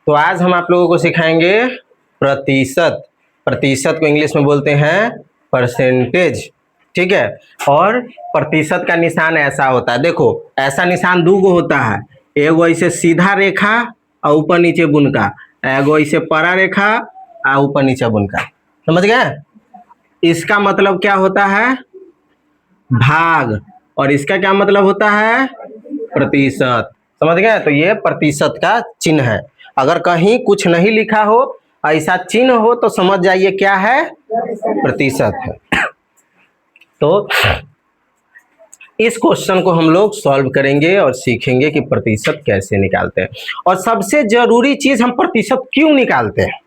तो आज हम आप लोगों को सिखाएंगे प्रतिशत। प्रतिशत को इंग्लिश में बोलते हैं परसेंटेज, ठीक है। और प्रतिशत का निशान ऐसा होता है, देखो ऐसा निशान दूगो होता है, एगो ऐसे सीधा रेखा और ऊपर नीचे बुनका, एगो ऐसे परा रेखा और ऊपर नीचे बुनका, समझ गए। इसका मतलब क्या होता है, भाग, और इसका क्या मतलब होता है, प्रतिशत, समझ गए। तो ये प्रतिशत का चिन्ह है। अगर कहीं कुछ नहीं लिखा हो, ऐसा चिन्ह हो, तो समझ जाइए क्या है, प्रतिशत है। तो इस क्वेश्चन को हम लोग सॉल्व करेंगे और सीखेंगे कि प्रतिशत कैसे निकालते हैं, और सबसे जरूरी चीज हम प्रतिशत क्यों निकालते हैं।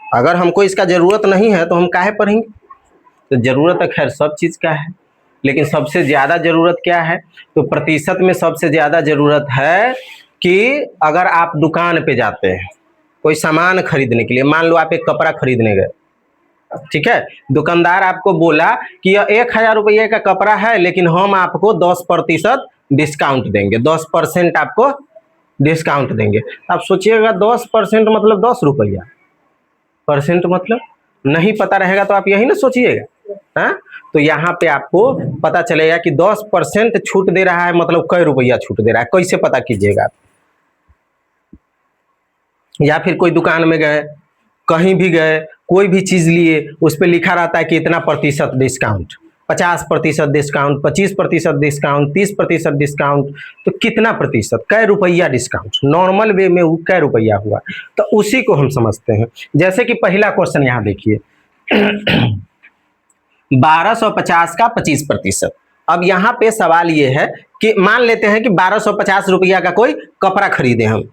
अगर हमको इसका जरूरत नहीं है तो हम काहे पढ़ेंगे। तो जरूरत है खैर सब चीज का है, लेकिन सबसे ज्यादा जरूरत क्या है, तो प्रतिशत में सबसे ज्यादा जरूरत है कि अगर आप दुकान पे जाते हैं कोई सामान खरीदने के लिए, मान लो आप एक कपड़ा खरीदने गए, ठीक है, दुकानदार आपको बोला कि यह 1000 रुपये का कपड़ा है, लेकिन हम आपको 10% डिस्काउंट देंगे, 10% आपको डिस्काउंट देंगे। आप सोचिएगा 10% मतलब 10 रुपया, परसेंट मतलब नहीं पता रहेगा तो आप यही ना सोचिएगा, हाँ। तो यहाँ पे आपको पता चलेगा कि 10% छूट दे रहा है, मतलब कई रुपया छूट दे रहा है, कैसे पता कीजिएगा। या फिर कोई दुकान में गए, कहीं भी गए, कोई भी चीज लिए, उस पर लिखा रहता है कि इतना प्रतिशत डिस्काउंट, 50% डिस्काउंट, 25% डिस्काउंट, 30% डिस्काउंट, तो कितना प्रतिशत, कै रुपया डिस्काउंट, नॉर्मल वे में वो कै रुपया हुआ, तो उसी को हम समझते हैं। जैसे कि पहला क्वेश्चन यहाँ देखिए 1250 का 25%। अब यहाँ पे सवाल ये है कि मान लेते हैं कि 1250 रुपया का कोई कपड़ा खरीदे हम,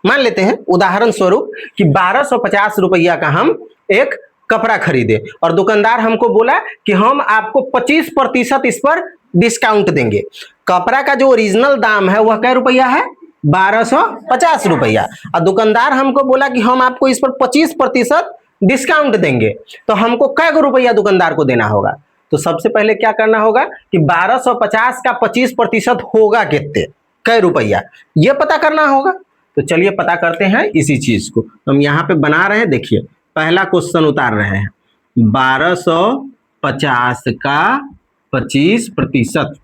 मान लेते हैं उदाहरण स्वरूप कि 1250 रुपया का हम एक कपड़ा खरीदे, और दुकानदार हमको बोला कि हम आपको 25% इस पर डिस्काउंट देंगे। कपड़ा का जो ओरिजिनल दाम है वह क्या रुपया है, 1250 रुपया, और दुकानदार हमको बोला कि हम आपको इस पर 25% डिस्काउंट देंगे, तो हमको कै गो रुपया दुकानदार को देना होगा। तो सबसे पहले क्या करना होगा कि 1250 का 25% होगा कितने, कै रुपया, ये पता करना होगा। तो चलिए पता करते हैं इसी चीज को। हम यहाँ पे बना रहे हैं, देखिए पहला क्वेश्चन उतार रहे हैं, 1250 का 25%।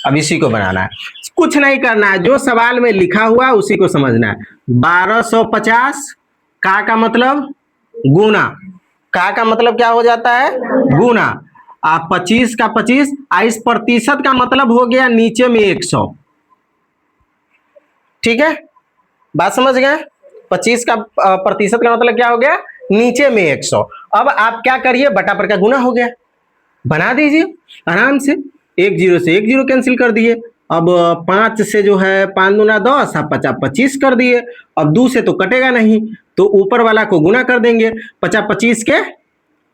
अब इसी को बनाना है, कुछ नहीं करना है, जो सवाल में लिखा हुआ उसी को समझना है। 1250 का मतलब गुना, का मतलब क्या हो जाता है, गुना, आप 25 का 25, इस प्रतिशत का मतलब हो गया नीचे में 100, ठीक है, बात समझ गए। 25 का प्रतिशत का मतलब क्या हो गया, नीचे में 100। अब आप क्या करिए, बटा पर का गुना हो गया, बना दीजिए आराम से, 1 0 से 1 0 कैंसिल कर दिए। अब 5 से जो है 5 दूना 10, आप 50 25 कर दिए। अब 2 से तो कटेगा नहीं, तो ऊपर वाला को गुना कर देंगे, 50 25 के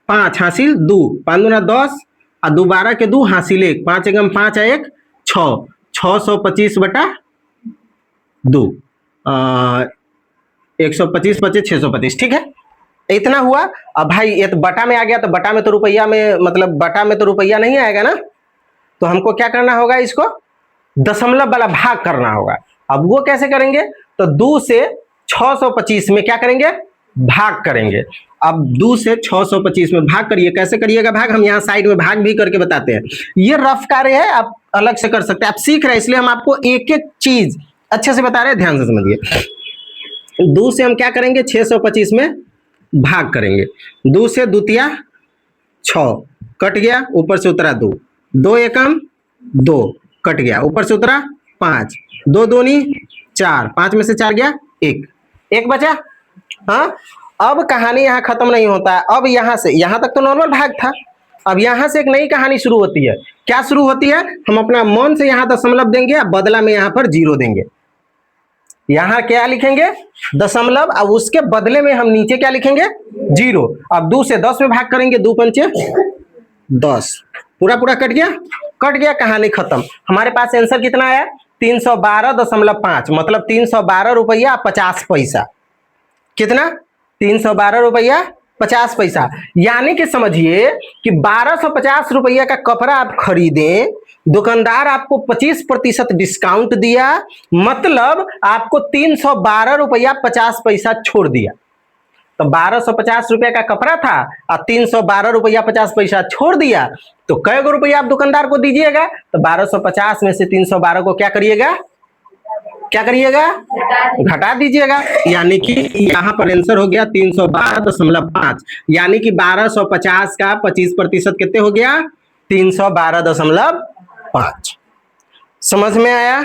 5 हासिल 2, 5 दूना 10 और 2 12 के 2 हासिल 1, 5 एकम 5 1 6, 625 बटा 2, 125 25 625, ठीक है, इतना हुआ। अब भाई ये तो बटा में आ गया, तो बटा में तो रुपया में, मतलब बटा में तो रुपया नहीं आएगा ना, तो हमको क्या करना होगा, इसको दशमलव वाला भाग करना होगा। अब वो कैसे करेंगे, तो 2 से 625 में क्या करेंगे, भाग करेंगे। अब 2 से 625 में भाग करिए, कैसे करिएगा भाग, हम यहाँ साइड में भाग भी करके बताते हैं, ये रफ कार्य है, आप अलग से कर सकते हैं, आप सीख रहे हैं इसलिए हम आपको एक एक चीज अच्छे से बता रहे हैं, ध्यान से समझिए। 2 से हम क्या करेंगे, 625 में भाग करेंगे, 2 से दूतिया 6 कट गया, ऊपर से उतरा 2, 2 एकम 2 कट गया, ऊपर से उतरा 5, 2 दूनी 4, 5 में से 4 गया 1, 1 बचा। हाँ, अब कहानी यहाँ खत्म नहीं होता है, अब यहाँ से यहाँ तक तो नॉर्मल भाग था, अब यहाँ से एक नई कहानी शुरू होती है। क्या शुरू होती है, हम अपना मन से यहाँ दशमलव देंगे, बदला में यहाँ पर 0 देंगे, यहाँ क्या लिखेंगे, दशमलव, अब उसके बदले में हम नीचे क्या लिखेंगे, 0। अब 2 से 10 में भाग करेंगे, 2 पंचे 10, पूरा पूरा कट गया, कट गया, कहानी खत्म। हमारे पास आंसर कितना आया, 312.5, मतलब 312 रुपया 50 पैसा, कितना, 312 रुपया 50 पैसा। यानी कि समझिए कि 1250 रुपया का कपड़ा आप खरीदें, दुकानदार आपको 25% डिस्काउंट दिया, मतलब आपको 312 रुपया 50 पैसा छोड़ दिया। तो 1250 रुपया का कपड़ा था और 312 रुपया 50 पैसा छोड़ दिया, तो कै गो रुपया आप दुकानदार को दीजिएगा? तो 1250 में से 312 को क्या करिएगा? क्या करिएगा? घटा दीजिएगा। यानी कि यहां पर आंसर हो गया 312.5, यानी कि 1250 का 25% कितने हो गया? 312.5। समझ में आया?